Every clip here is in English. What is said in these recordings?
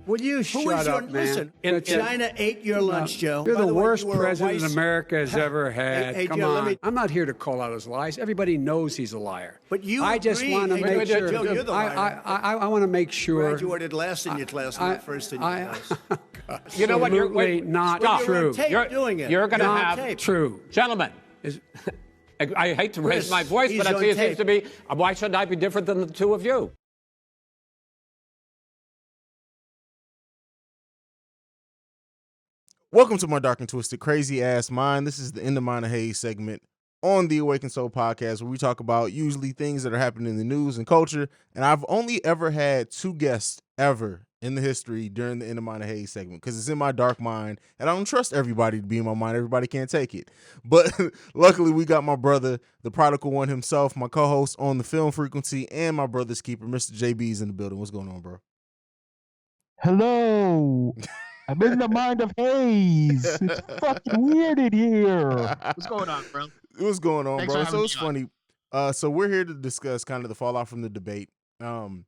Will you shut up, man? Listen, China ate your lunch, Joe. You're By the way, worst you were a president vice- America has ever had. Hey, Come Joe, on. I'm not here to call out his lies. Everybody knows he's a liar. But you I just agree. want to Hey, make sure. Joe, you're the liar. I want to make sure. Graduated last in your class, not first in your class. You know what? Absolutely not Stop. true. You're doing it. You're going to You're on have tape. True. Gentlemen. I hate to raise my voice, but I see it seems to be. Why should I be different than the two of you? Welcome to my dark and twisted, crazy ass mind. This is the In the Mind of Hayes segment on the Awakened Soul podcast, where we talk about usually things that are happening in the news and culture. And I've only ever had two guests ever in the history during the In the Mind of Hayes segment because it's in my dark mind, and I don't trust everybody to be in my mind. Everybody can't take it. But luckily, we got my brother, the prodigal one himself, my co-host on the Film Frequency, and my brother's keeper, Mr. JB's in the building. What's going on, bro? Hello. I'm in the mind of Hayes. It's fucking weird in here. What's going on, bro? What's going on, Thanks bro? for So having it's me funny. So we're here to discuss kind of the fallout from the debate, and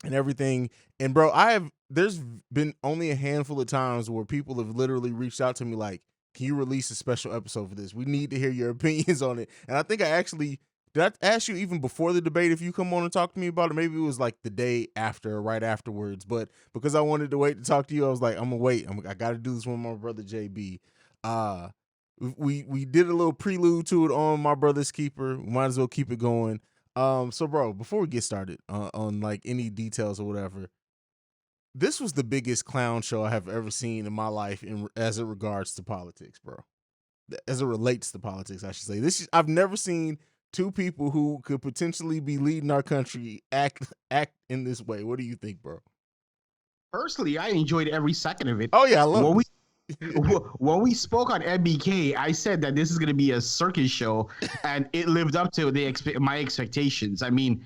everything. And bro, there's been only a handful of times where people have literally reached out to me like, "Can you release a special episode for this? We need to hear your opinions on it." And I think did I ask you even before the debate if you come on and talk to me about it? Maybe it was like the day after or right afterwards. But because I wanted to wait to talk to you, I was like, I'm gonna wait. I got to do this with my brother JB. We did a little prelude to it on my brother's keeper. We might as well keep it going. So bro, before we get started on like any details or whatever, this was the biggest clown show I have ever seen in my life as it regards to politics, bro. As it relates to politics, I should say. I've never seen two people who could potentially be leading our country act in this way. What do you think, bro? Personally, I enjoyed every second of it. Oh yeah, I love when we spoke on MBK, I said that this is going to be a circus show, and it lived up to my expectations. I mean,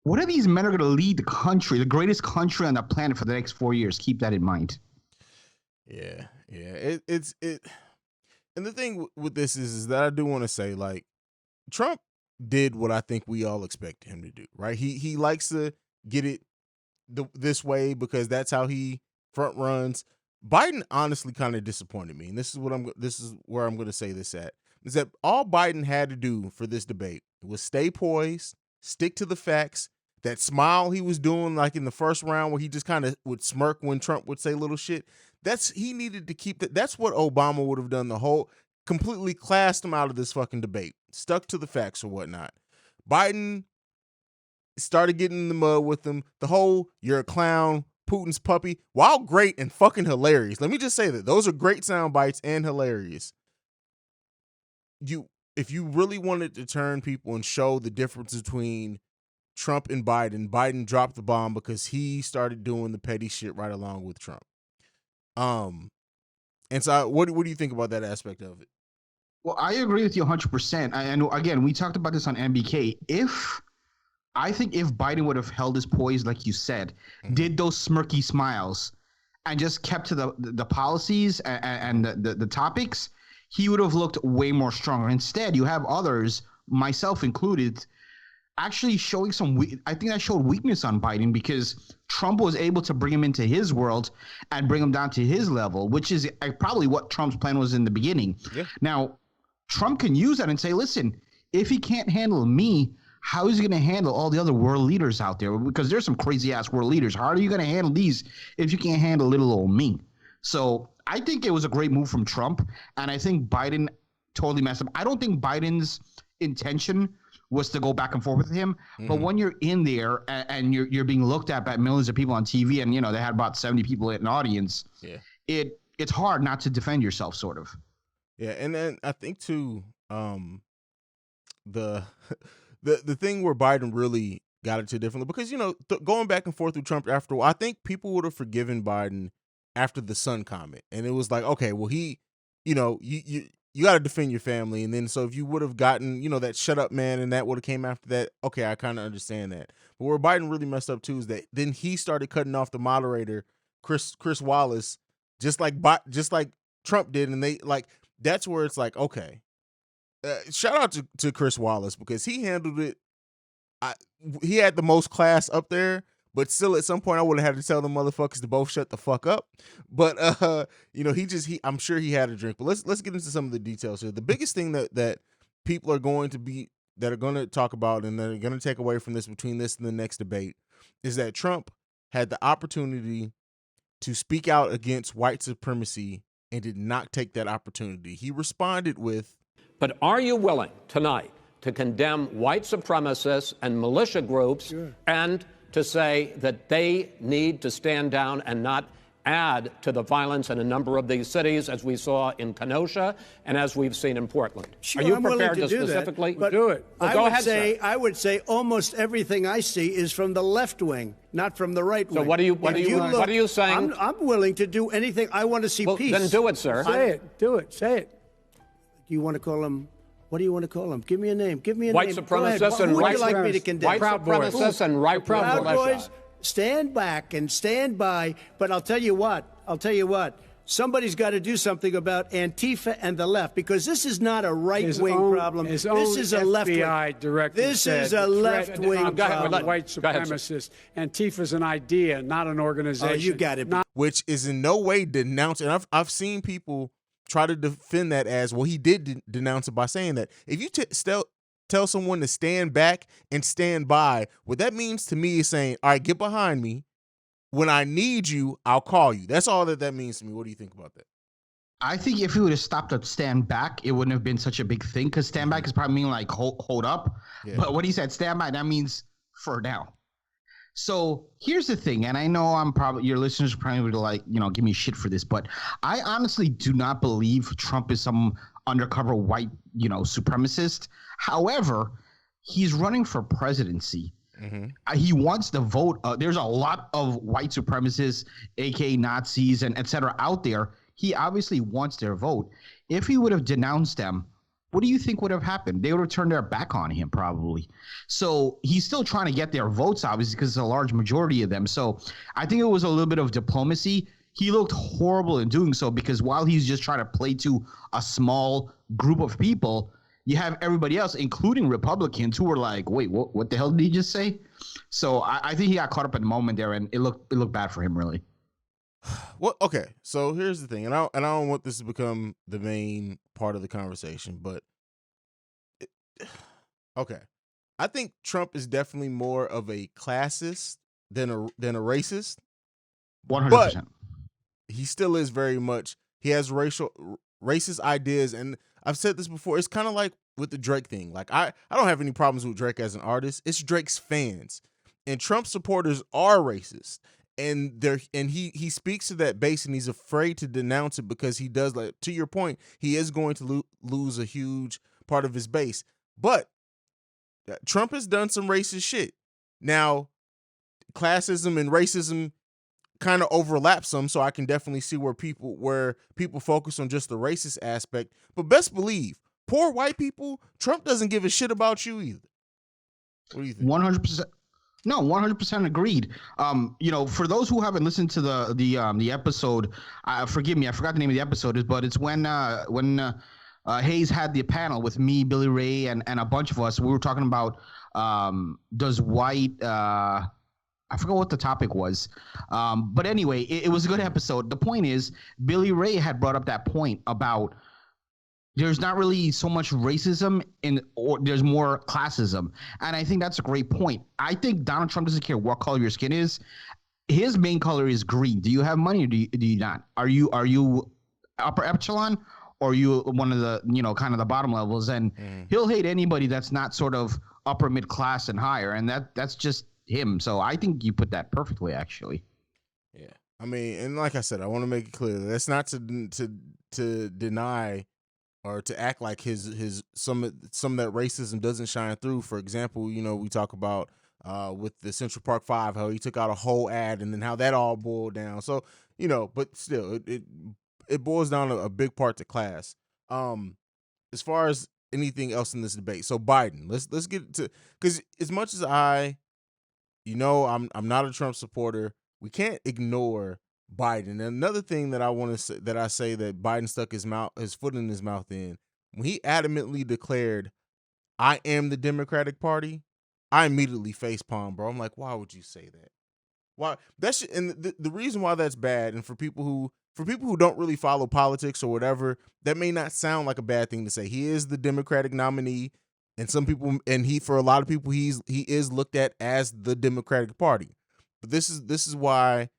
what if these men are going to lead the country, the greatest country on the planet, for the next 4 years? Keep that in mind. Yeah. It's and the thing with this is that I do want to say, like, Trump did what I think we all expected him to do, right? He likes to get it this way because that's how he front runs. Biden honestly kind of disappointed me, and this is where I'm going to say this at, is that all Biden had to do for this debate was stay poised, stick to the facts. That smile he was doing like in the first round where he just kind of would smirk when Trump would say little shit, he needed to keep that. That's what Obama would have done completely classed him out of this fucking debate, stuck to the facts or whatnot. Biden started getting in the mud with them. The whole, you're a clown, Putin's puppy, while great and fucking hilarious. Let me just say that those are great sound bites and hilarious. If you really wanted to turn people and show the difference between Trump and Biden dropped the bomb because he started doing the petty shit right along with Trump. And so what do you think about that aspect of it? Well, I agree with you 100%. And again, we talked about this on MBK. I think if Biden would have held his poise, like you said, did those smirky smiles, and just kept to the policies and the topics, he would have looked way more stronger. Instead, you have others, myself included, actually showing I think that showed weakness on Biden because Trump was able to bring him into his world and bring him down to his level, which is probably what Trump's plan was in the beginning. Yeah. Now, Trump can use that and say, listen, if he can't handle me, how is he going to handle all the other world leaders out there? Because there's some crazy ass world leaders. How are you going to handle these if you can't handle little old me? So I think it was a great move from Trump. And I think Biden totally messed up. I don't think Biden's intention was to go back and forth with him. Mm-hmm. But when you're in there and you're being looked at by millions of people on TV, and, they had about 70 people in an audience, it's hard not to defend yourself, sort of. Yeah, and then I think, too, the thing where Biden really got it to differently, because, going back and forth with Trump after a while, I think people would have forgiven Biden after the son comment. And it was like, okay, well, you got to defend your family. And then so if you would have gotten, that shut up man and that would have came after that, okay, I kind of understand that. But where Biden really messed up too is that then he started cutting off the moderator, Chris Wallace, just like Trump did. And that's where it's like, okay, shout out to Chris Wallace because he handled it. He had the most class up there, but still at some point I would have had to tell the motherfuckers to both shut the fuck up. But I'm sure he had a drink. But let's get into some of the details here. The biggest thing that people are going to talk about and they're going to take away from this between this and the next debate is that Trump had the opportunity to speak out against white supremacy and did not take that opportunity. He responded with, "But are you willing tonight to condemn white supremacists and militia groups and to say that they need to stand down and not add to the violence in a number of these cities, as we saw in Kenosha and as we've seen in Portland?" Sure, are you I'm prepared willing to do specifically that, but do it? Well, go ahead, sir. I would say almost everything I see is from the left wing, not from the right wing. So what are you saying? I'm willing to do anything. I want to see peace. Then do it, sir. Say it. Do it. Say it. Do you want to call him? What do you want to call him? Give me a name. Give me a White name. supremacists and Who would white you like me to condemn? White supremacists and right Proud militia. Boys, stand back and stand by. But I'll tell you what. Somebody's got to do something about Antifa and the left, because this is not a right-wing problem. This is a left-wing. FBI director This said is a left-wing problem. White supremacists. Antifa's an idea, not an organization. Oh, you got it. which is in no way denounced. And I've seen people try to defend that as, well, he did denounce it by saying that. If you tell someone to stand back and stand by, what that means to me is saying, all right, get behind me. When I need you, I'll call you. That's all that means to me. What do you think about that? I think if he would have stopped at stand back, it wouldn't have been such a big thing, because stand back is probably mean like hold up. Yeah. But when he said stand by, that means for now. So here's the thing, and I know your listeners are probably like, give me shit for this, but I honestly do not believe Trump is some undercover white, supremacist. However, he's running for presidency. Mm-hmm. He wants the vote. There's a lot of white supremacists, aka Nazis, and et cetera out there. He obviously wants their vote. If he would have denounced them, what do you think would have happened? They would have turned their back on him probably. So he's still trying to get their votes, obviously, because it's a large majority of them. So I think it was a little bit of diplomacy. He looked horrible in doing so, because while he's just trying to play to a small group of people, you have everybody else, including Republicans, who were like, wait, what the hell did he just say? So I think he got caught up in the moment there, and it looked bad for him, really. Well, okay. So here's the thing, and I don't want this to become the main part of the conversation, but okay. I think Trump is definitely more of a classist than a racist. 100%. But he still is very much, he has racist ideas, and I've said this before, it's kind of like with the Drake thing. Like I don't have any problems with Drake as an artist. It's Drake's fans. And Trump supporters are racist. And he speaks to that base, and he's afraid to denounce it, because he does, like, to your point, he is going to lose a huge part of his base. But Trump has done some racist shit. Now, classism and racism kind of overlap some, so I can definitely see where people focus on just the racist aspect. But best believe, poor white people, Trump doesn't give a shit about you either. What do you think? 100%. No, 100% agreed. For those who haven't listened to the episode, forgive me, I forgot the name of the episode, but it's when Hayes had the panel with me, Billy Ray, and a bunch of us. We were talking about does white I forgot what the topic was. But anyway, it was a good episode. The point is, Billy Ray had brought up that point about there's not really so much racism or there's more classism. And I think that's a great point. I think Donald Trump doesn't care what color your skin is. His main color is green. Do you have money, or do you not? Are you upper echelon, or are you one of the, kind of the bottom levels? And he'll hate anybody that's not sort of upper mid class and higher. And that's just him. So I think you put that perfectly, actually. Yeah. I mean, and like I said, I want to make it clear that that's not to deny or to act like his some of that racism doesn't shine through. For example, we talk about with the Central Park 5, how he took out a whole ad, and then how that all boiled down. So, but still, it boils down to a big part to class. As far as anything else in this debate, so Biden, let's get to, because as much as I'm not a Trump supporter, we can't ignore Biden. And another thing that I want to say, that Biden stuck his foot in his mouth in, when he adamantly declared, "I am the Democratic Party," I immediately facepalmed, bro. I'm like, why would you say that? Why that's and the reason why that's bad, and for people who don't really follow politics or whatever, that may not sound like a bad thing to say. He is the Democratic nominee, and some people, and for a lot of people, he is looked at as the Democratic Party. But this is why,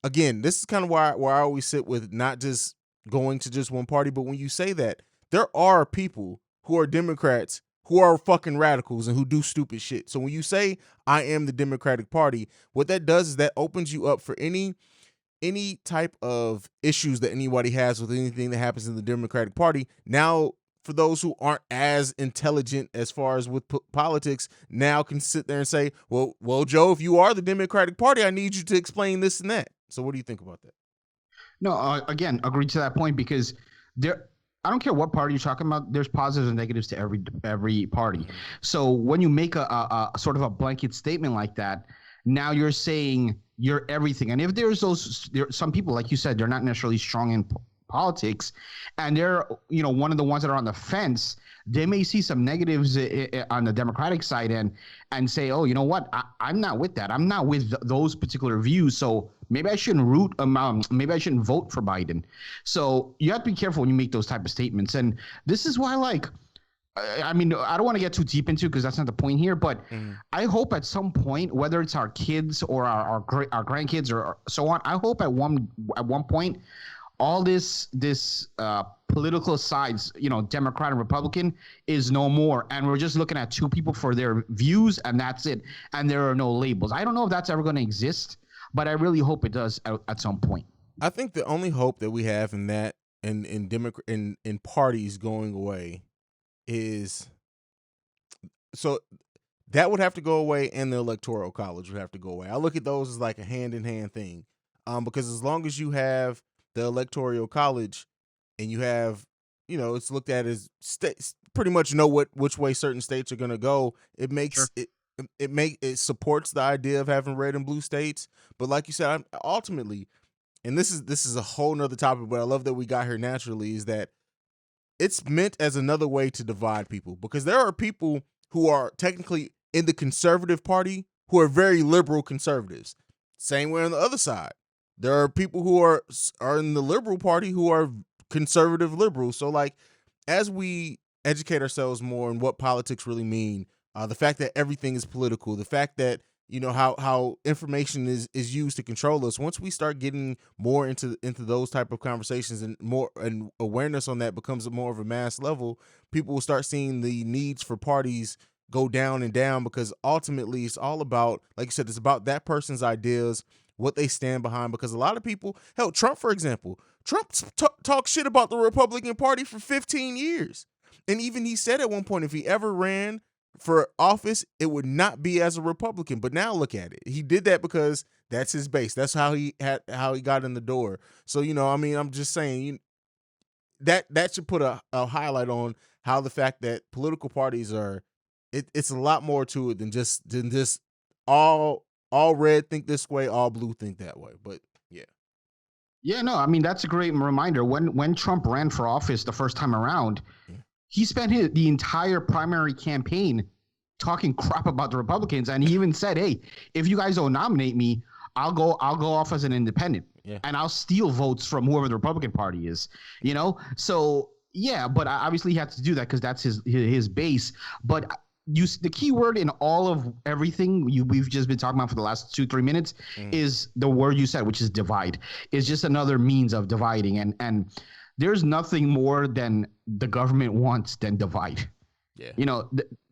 again, this is kind of where I always sit with not just going to just one party, but when you say that, there are people who are Democrats who are fucking radicals and who do stupid shit. So when you say I am the Democratic Party, what that does is that opens you up for any type of issues that anybody has with anything that happens in the Democratic Party. Now, for those who aren't as intelligent as far as with politics, now can sit there and say, well, Joe, if you are the Democratic Party, I need you to explain this and that. So what do you think about that? No, again, agree to that point, because I don't care what party you're talking about. There's positives and negatives to every party. So when you make a sort of a blanket statement like that, now you're saying you're everything. And if there's some people, like you said, they're not necessarily strong in politics, and they're one of the ones that are on the fence, they may see some negatives on the Democratic side and say, oh, you know what, I'm not with that. I'm not with those particular views. So maybe I shouldn't maybe I shouldn't vote for Biden. So you have to be careful when you make those type of statements. And this is why, I mean, I don't want to get too deep into, because that's not the point here, but I hope at some point, whether it's our kids or our grandkids or so on, I hope at one point, all this political sides, Democrat and Republican, is no more, and we're just looking at two people for their views, and that's it, and there are no labels. I don't know if that's ever going to exist, but I really hope it does at some point. I think the only hope that we have in that, in parties going away, is so that would have to go away, and the Electoral College would have to go away. I look at those as like a hand-in-hand thing, because as long as you have the Electoral College and you have, it's looked at as states pretty much know which way certain states are going to go, it makes it supports the idea of having red and blue states. But like you said, ultimately, and this is a whole nother topic, but I love that we got here naturally, is that it's meant as another way to divide people, because there are people who are technically in the conservative party who are very liberal conservatives. Same way on the other side. There are people who are in the liberal party who are conservative liberals. So as we educate ourselves more on what politics really mean, the fact that everything is political, the fact that how information is used to control us, once we start getting more into those type of conversations, and more and awareness on that becomes more of a mass level, people will start seeing the needs for parties go down and down, because ultimately it's all about, like you said, it's about that person's ideas, what they stand behind. Because a lot of people, hell, Trump, for example, talked shit about the Republican Party for 15 years. And even he said at one point, if he ever ran for office, it would not be as a Republican. But now look at it. He did that because that's his base. That's how he got in the door. So, I'm just saying that should put a highlight on how the fact that political parties are, it's a lot more to it than just all red think this way, all blue think that way. But yeah. Yeah, no, I mean, that's a great reminder. When Trump ran for office the first time around, he spent the entire primary campaign talking crap about the Republicans, and he even said, "Hey, if you guys don't nominate me, I'll go off as an independent, and I'll steal votes from whoever the Republican Party is." So yeah, but obviously he had to do that because that's his base. But the key word in all of everything we've just been talking about for the last 2-3 minutes is the word you said, which is divide. It's just another means of dividing, and there's nothing more than the government wants than divide. Yeah.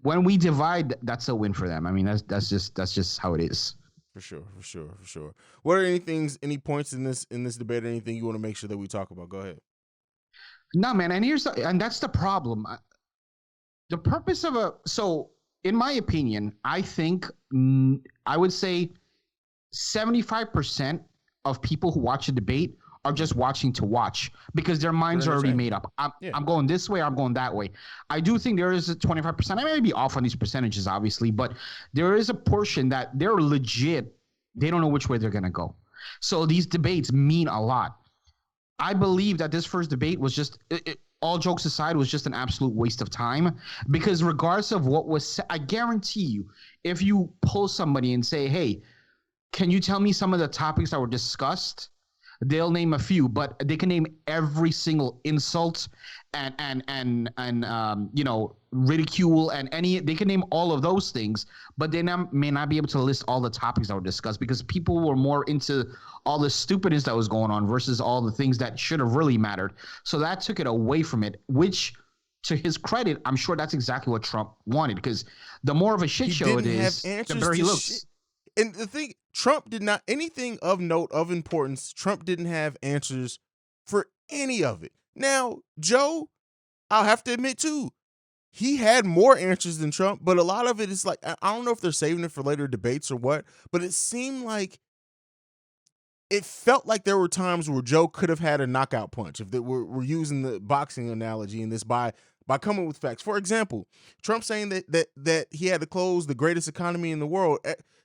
When we divide, that's a win for them. I mean, that's just how it is. For sure. What are any points in this debate, or anything you want to make sure that we talk about? Go ahead. No, man, and that's the problem. The purpose so in my opinion, I think I would say 75% of people who watch a debate are just watching to watch, because their minds are already made up. I'm going this way, I'm going that way. I do think there is a 25%. I may be off on these percentages, obviously, but there is a portion that they're legit. They don't know which way they're going to go. So these debates mean a lot. I believe that this first debate was just, all jokes aside, was just an absolute waste of time, because regardless of what was said, I guarantee you, if you pull somebody and say, hey, can you tell me some of the topics that were discussed? They'll name a few, but they can name every single insult and ridicule and any. They can name all of those things, but they may not be able to list all the topics that were discussed because people were more into all the stupidness that was going on versus all the things that should have really mattered. So that took it away from it, which, to his credit, I'm sure that's exactly what Trump wanted, because the more of a shit show it is, the better he looks. And the thing, Trump did not, anything of note, of importance, Trump didn't have answers for any of it. Now, Joe, I'll have to admit too, he had more answers than Trump, but a lot of it is like, I don't know if they're saving it for later debates or what, but it seemed like, it felt like there were times where Joe could have had a knockout punch if we're using the boxing analogy in this by coming with facts. For example, Trump saying that he had to close the greatest economy in the world.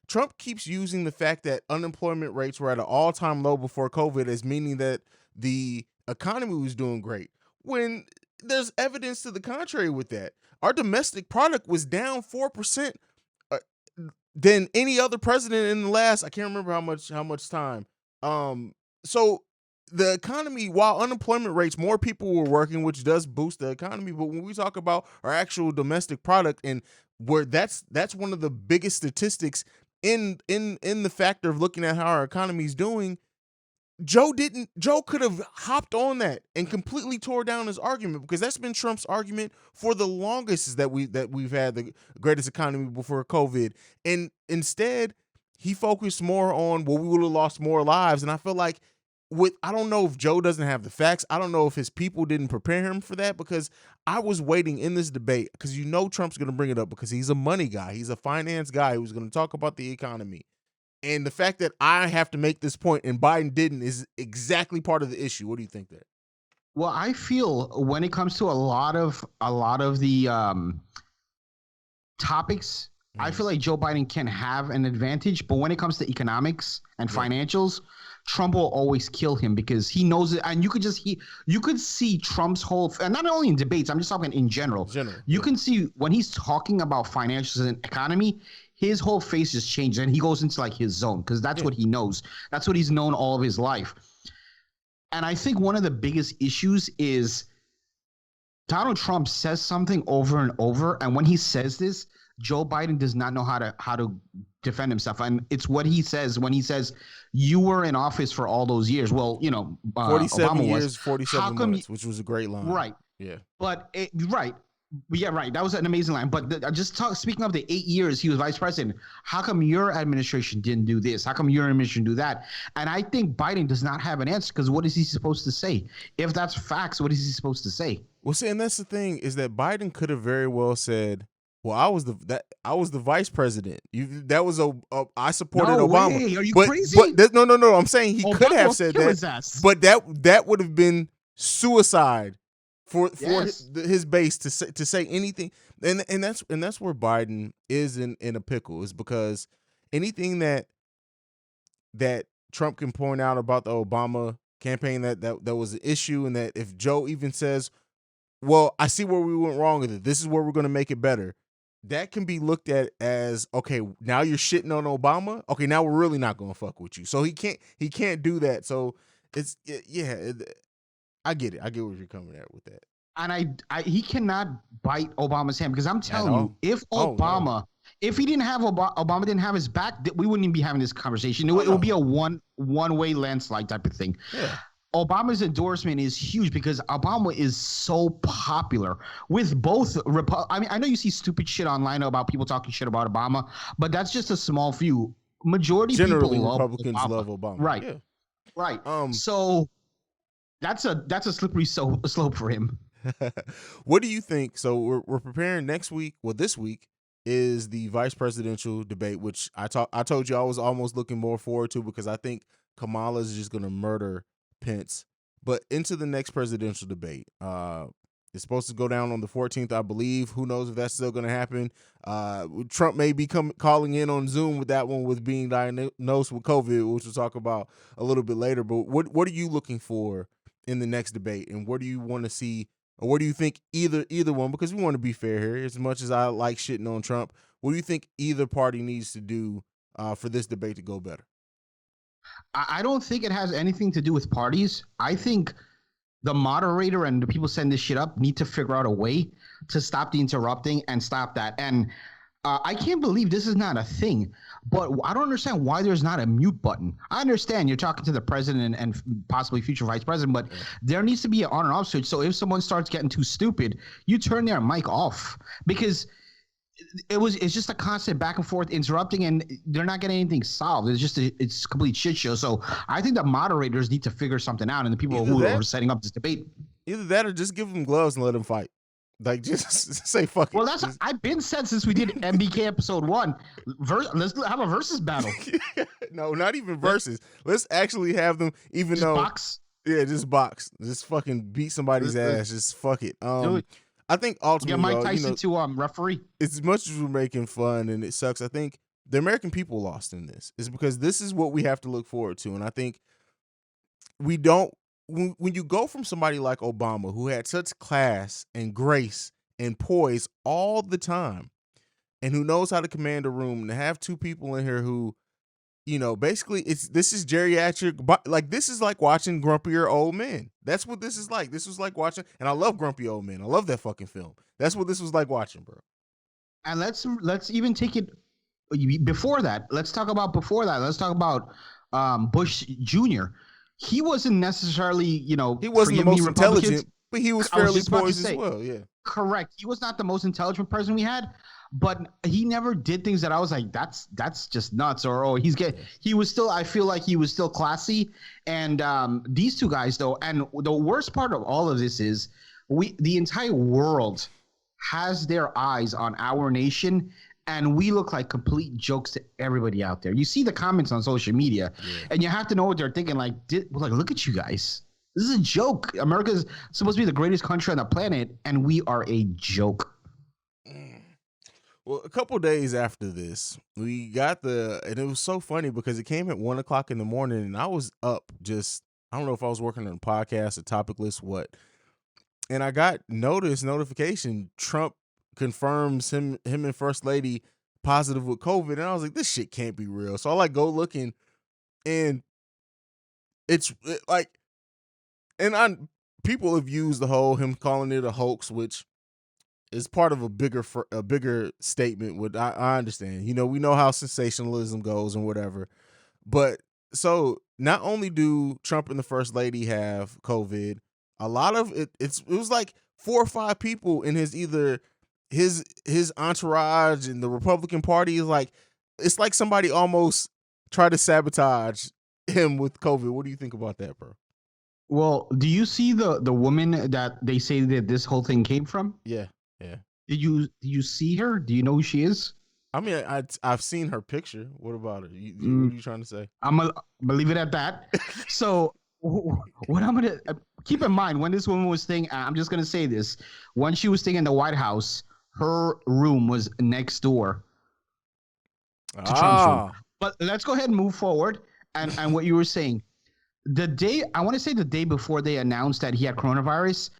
Trump keeps using the fact that unemployment rates were at an all-time low before COVID as meaning that the economy was doing great, when there's evidence to the contrary with that. Our domestic product was down 4% than any other president in the last, I can't remember how much time. So the economy, while unemployment rates, more people were working, which does boost the economy. But when we talk about our actual domestic product, and where that's one of the biggest statistics in the factor of looking at how our economy is doing, Joe could have hopped on that and completely tore down his argument, because that's been Trump's argument for the longest, is that we've had the greatest economy before COVID. And instead, he focused more on, well, we would have lost more lives. And I feel like I don't know if Joe doesn't have the facts. I don't know if his people didn't prepare him for that, because I was waiting in this debate, because Trump's going to bring it up because he's a money guy. He's a finance guy who's going to talk about the economy. And the fact that I have to make this point and Biden didn't is exactly part of the issue. What do you think there? Well, I feel when it comes to a lot of the topics, I feel like Joe Biden can have an advantage, but when it comes to economics and financials, Trump will always kill him, because he knows it. And you could see Trump's whole, and not only in debates, I'm just talking in general. You can see when he's talking about financials and economy, his whole face just changes and he goes into like his zone, because that's what he knows. That's what he's known all of his life. And I think one of the biggest issues is Donald Trump says something over and over, and when he says this, Joe Biden does not know how to defend himself. And it's what he says when he says, you were in office for all those years. Well, 47 Obama years, 47 months, which was a great line. Right. Yeah. But right. Yeah, right. That was an amazing line. But speaking of the 8 years he was vice president, how come your administration didn't do this? How come your administration do that? And I think Biden does not have an answer, because what is he supposed to say? If that's facts, what is he supposed to say? Well, see, and that's the thing, is that Biden could have very well said, well, I was the vice president. I supported Obama. Way. Are you crazy? But no. I'm saying he could have said that, but that would have been suicide for his base to say anything. And that's where Biden is in a pickle, is because anything that Trump can point out about the Obama campaign that was an issue, and that if Joe even says, well, I see where we went wrong with it, this is where we're going to make it better, that can be looked at as, okay, now you're shitting on Obama. Okay, now we're really not going to fuck with you. So he can't do that. So I get it. I get where you're coming at with that. And he cannot bite Obama's hand, because I'm telling you, if if he didn't have Obama didn't have his back, we wouldn't even be having this conversation. It would be a one-way landslide type of thing. Yeah. Obama's endorsement is huge, because Obama is so popular with both. I mean, I know you see stupid shit online about people talking shit about Obama, but that's just a small few. Generally, people Republicans love Obama. Right. Yeah. Right. So that's a slippery slope for him. What do you think? So we're preparing next week. Well, this week is the vice presidential debate, which I told you I was almost looking more forward to, because I think Kamala is just going to murder Pence. But into the next presidential debate, it's supposed to go down on the 14th, I believe. Who knows if that's still going to happen? Trump may be calling in on Zoom with that one, with being diagnosed with COVID, which we'll talk about a little bit later. But what are you looking for in the next debate, and what do you want to see, or what do you think either one? Because we want to be fair here. As much as I like shitting on Trump, what do you think either party needs to do for this debate to go better? I don't think it has anything to do with parties. I think the moderator and the people setting this shit up need to figure out a way to stop the interrupting and stop that. And I can't believe this is not a thing, but I don't understand why there's not a mute button. I understand you're talking to the president and possibly future vice president, but there needs to be an on and off switch. So if someone starts getting too stupid, you turn their mic off, because it's just a constant back and forth interrupting, and they're not getting anything solved. It's a complete shit show. So I think the moderators need to figure something out, and the people who are setting up this debate. Either that or just give them gloves and let them fight. Like, just say fuck it. Well, I've been said since we did MBK episode 1. Let's have a versus battle. No, not even versus. Let's actually have them, even though box. Yeah, just box. Just fucking beat somebody's ass. Just fuck it. Do it. I think ultimately, Mike Tyson to referee. As much as we're making fun and it sucks, I think the American people lost in this. Is because this is what we have to look forward to, and I think we don't. When you go from somebody like Obama, who had such class and grace and poise all the time, and who knows how to command a room, to have two people in here who, basically this is geriatric, like this is like watching grumpier old men. That's what this is like. This was like watching, and I love Grumpy Old Men. I love that fucking film. That's what this was like watching, bro. And let's even take it before that. Let's talk about before that. Let's talk about Bush Jr. He wasn't necessarily, he wasn't the most intelligent, but he was fairly poised as well. Yeah, correct. He was not the most intelligent president we had, but he never did things that I was like, that's just nuts. Or he was still, I feel like he was still classy. And these two guys though, and the worst part of all of this is the entire world has their eyes on our nation, and we look like complete jokes to everybody out there. You see the comments on social media, and you have to know what they're thinking. Like, look at you guys. This is a joke. America's supposed to be the greatest country on the planet, and we are a joke. Well, a couple days after this, we got and it was so funny because it came at 1:00 in the morning, and I was up I don't know if I was working on a podcast, a topic list, what. And I got notification, Trump confirms him and First Lady positive with COVID. And I was like, this shit can't be real. So I go looking, and people have used the whole him calling it a hoax, which is part of a bigger statement. What I understand, we know how sensationalism goes and whatever. But so not only do Trump and the First Lady have COVID, a lot of it was like 4 or 5 people in his entourage and the Republican Party it's like somebody almost tried to sabotage him with COVID. What do you think about that, bro? Well, do you see the woman that they say that this whole thing came from? Yeah. Did you see her? Do you know who she is? I mean, I've seen her picture. What about her? What are you trying to say? I'm gonna leave it at that. So what I'm gonna keep in mind when this woman was staying, I'm just gonna say this: when she was staying in the White House, her room was next door to Trump's room. But let's go ahead and move forward. And what you were saying, the day before they announced that he had coronavirus,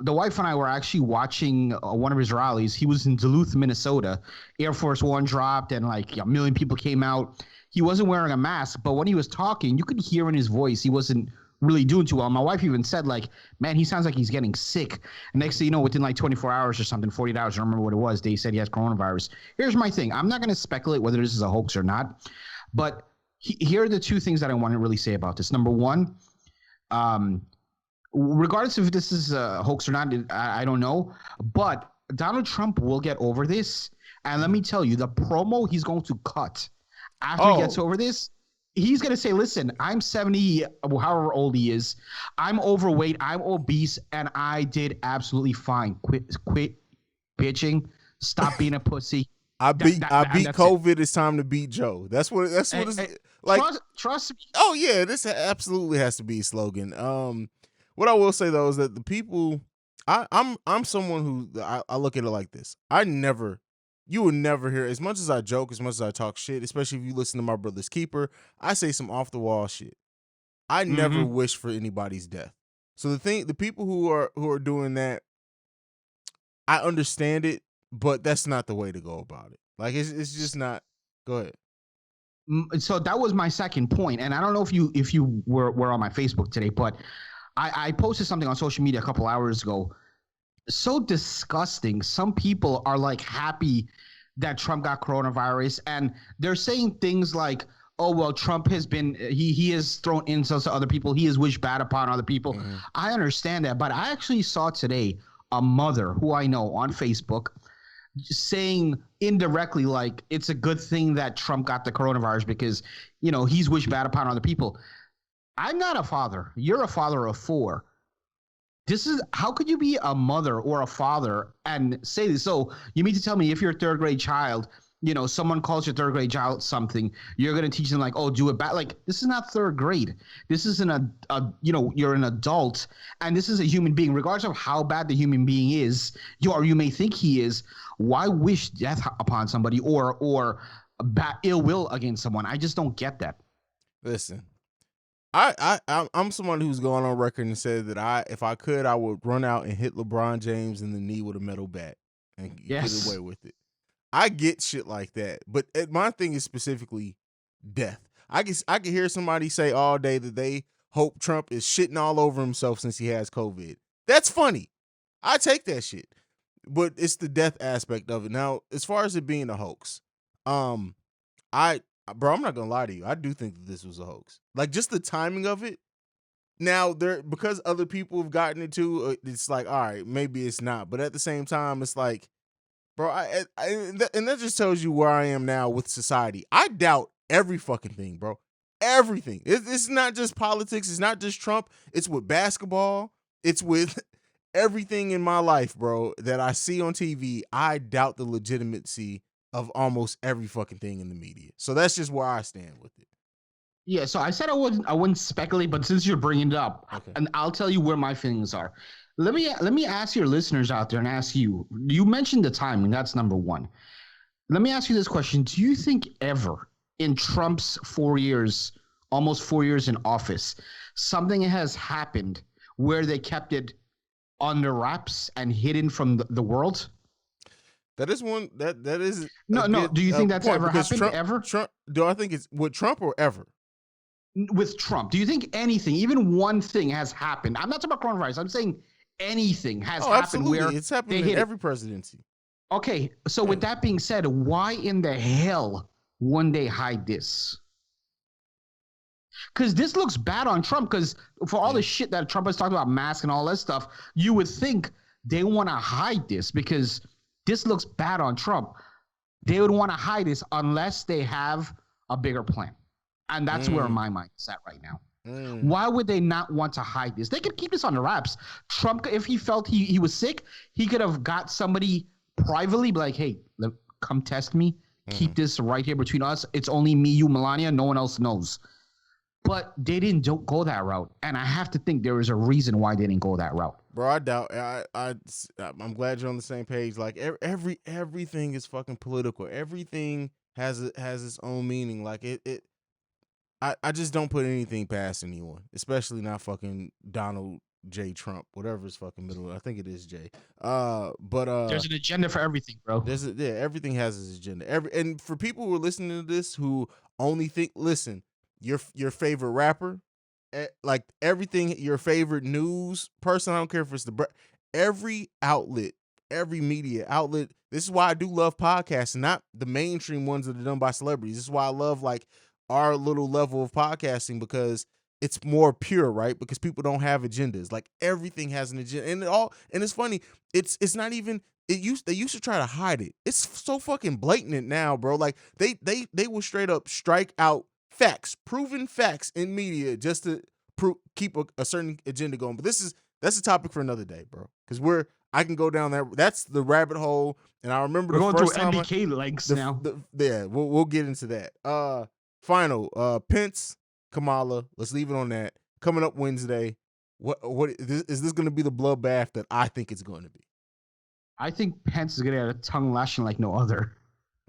the wife and I were actually watching one of his rallies. He was in Duluth, Minnesota. Air Force One dropped, and like a million people came out. He wasn't wearing a mask, but when he was talking, you could hear in his voice he wasn't really doing too well. My wife even said, like, man, he sounds like he's getting sick. And next thing you know, within like 24 hours or something, 48 hours, I don't remember what it was, they said he has coronavirus. Here's my thing. I'm not going to speculate whether this is a hoax or not, but here are the two things that I want to really say about this. Number one, regardless if this is a hoax or not, I don't know, but Donald Trump will get over this. And let me tell you, the promo he's going to cut after he gets over this, he's going to say, listen, I'm 70, however old he is. I'm overweight. I'm obese. And I did absolutely fine. Quit bitching. Stop being a pussy. I beat COVID. It. It's time to beat Joe. That's what it's like. Trust me. Oh yeah. This absolutely has to be a slogan. What I will say though is that the people, I'm someone who I look at it like this. You will never hear, as much as I joke, as much as I talk shit, especially if you listen to My Brother's Keeper, I say some off the wall shit. I never wish for anybody's death. So the people who are doing that, I understand it, but that's not the way to go about it. Like it's just not. Go ahead. So that was my second point, and I don't know if you were on my Facebook today, but I posted something on social media a couple hours ago. So disgusting. Some people are like happy that Trump got coronavirus, and they're saying things like, "Oh well, Trump has been he has thrown insults to other people. He has wished bad upon other people." Mm-hmm. I understand that, but I actually saw today a mother who I know on Facebook saying indirectly like it's a good thing that Trump got the coronavirus because, you know, he's wished bad upon other people. I'm not a father. You're a father of 4. This is how could you be a mother or a father and say this? So you mean to tell me if you're a 3rd grade child, you know, someone calls your 3rd grade child something, you're going to teach them like, oh, do it back. Like, this is not 3rd grade. This is you know, you're an adult and this is a human being, regardless of how bad the human being is, you may think he is. Why wish death upon somebody or ill will against someone? I just don't get that. Listen, I'm someone who's gone on record and said that if I could, I would run out and hit LeBron James in the knee with a metal bat and get away with it. I get shit like that, but my thing is specifically death. I can hear somebody say all day that they hope Trump is shitting all over himself since he has COVID. That's funny. I take that shit, but it's the death aspect of it. Now, as far as it being a hoax, I'm not gonna lie to you. I do think that this was a hoax. Like just the timing of it. Now because other people have gotten it too, it's like, all right, maybe it's not. But at the same time, it's like, bro, and that just tells you where I am now with society. I doubt every fucking thing, bro. Everything. It's not just politics. It's not just Trump. It's with basketball. It's with everything in my life, bro, that I see on TV. I doubt the legitimacy of almost every fucking thing in the media. So that's just where I stand with it. Yeah, so I said I wouldn't speculate, but since you're bringing it up, okay, and I'll tell you where my feelings are. Let me ask your listeners out there and ask you. You mentioned the timing. That's number one. Let me ask you this question. Do you think ever in Trump's 4 years, almost 4 years in office, something has happened where they kept it under wraps and hidden from the world? That is one that is no. Do you think that's ever happened? Ever? Trump, do I think it's with Trump or ever? With Trump, do you think anything, even one thing, has happened? I'm not talking about coronavirus. I'm saying anything has happened. Absolutely. Where it's happened in every presidency. Okay, so with that being said, why in the hell wouldn't they hide this? Because this looks bad on Trump. Because for all the shit that Trump has talked about, masks and all that stuff, you would think they want to hide this because this looks bad on Trump. They would want to hide this unless they have a bigger plan. And that's where my mind is at right now. Why would they not want to hide this? They could keep this on the wraps. Trump, if he felt he was sick, he could have got somebody privately, be like, hey, come test me. Keep this right here between us. It's only me, you, Melania. No one else knows. But they didn't go that route. And I have to think there is a reason why they didn't go that route. Bro, I doubt. I'm glad you're on the same page. Like everything is fucking political. Everything has its own meaning. Like I just don't put anything past anyone, especially not fucking Donald J. Trump, whatever his fucking middle. I think it is J. But there's an agenda for everything, bro. Everything has its agenda. And for people who are listening to this who only think, listen, your favorite rapper, like everything, your favorite news person. I don't care if it's every outlet, every media outlet. This is why I do love podcasts, not the mainstream ones that are done by celebrities. This is why I love like our little level of podcasting because it's more pure, right? Because people don't have agendas. Like everything has an agenda, and it's funny. It's not even. They used to try to hide it. It's so fucking blatant now, bro. Like they will straight up strike out facts, proven facts in media just to keep a certain agenda going. But that's a topic for another day, bro. Because I can go down there. That's the rabbit hole. And I remember we're going through MBK links now. We'll get into that. Final, Pence, Kamala. Let's leave it on that. Coming up Wednesday. What is this going to be the bloodbath that I think it's going to be? I think Pence is going to get a tongue lashing like no other.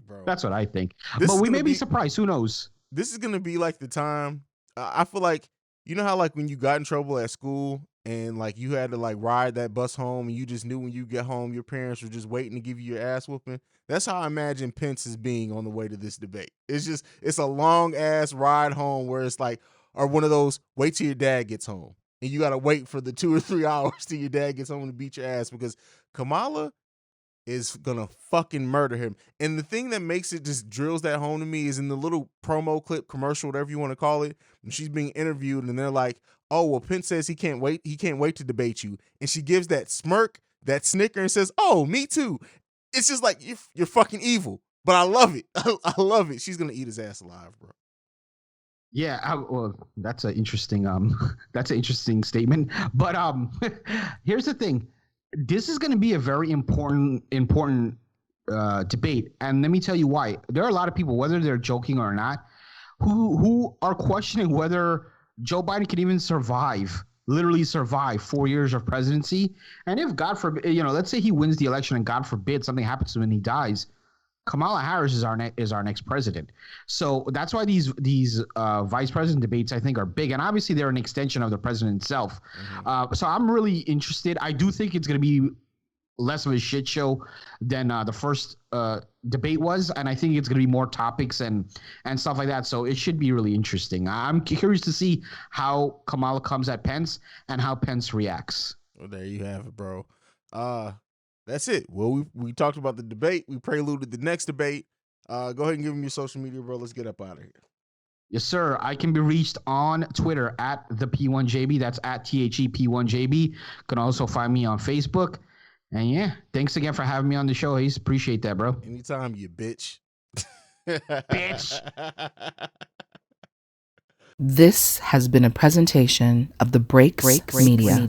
Bro, that's what I think. But we may be surprised. Who knows? This is going to be like the time. I feel like, you know how like when you got in trouble at school and like you had to like ride that bus home, and you just knew when you get home your parents were just waiting to give you your ass whooping. That's how I imagine Pence is being on the way to this debate. It's a long ass ride home where it's like, or one of those wait till your dad gets home, and you got to wait for the 2 or 3 hours till your dad gets home to beat your ass, because Kamala is gonna fucking murder him. And the thing that makes it just drills that home to me is in the little promo clip, commercial, whatever you want to call it, when she's being interviewed and they're like, oh, well, Pence says he can't wait to debate you. And she gives that smirk, that snicker, and says, oh, me too. It's just like, you're fucking evil. But I love it. I love it. She's gonna eat his ass alive, bro. Yeah, well, that's an interesting statement. But here's the thing: this is going to be a very important debate, and let me tell you why. There are a lot of people, whether they're joking or not, who are questioning whether Joe Biden can even literally survive 4 years of presidency. And if God forbid, let's say he wins the election, and God forbid something happens to him and he dies, Kamala Harris is our next president. So that's why these vice president debates, I think, are big, and obviously they're an extension of the president itself. Mm-hmm. So I'm really interested. I do think it's going to be less of a shit show than the first debate was, and I think it's going to be more topics and stuff like that. So it should be really interesting. I'm curious to see how Kamala comes at Pence and how Pence reacts. Well, there you have it, bro. That's it. Well, we talked about the debate. We preluded the next debate. Go ahead and give them your social media, bro. Let's get up out of here. Yes, sir. I can be reached on Twitter at the P1JB. That's at THEP1JB. You can also find me on Facebook. And yeah, thanks again for having me on the show, Ace. Appreciate that, bro. Anytime, you bitch. Bitch. This has been a presentation of the Breaks Media.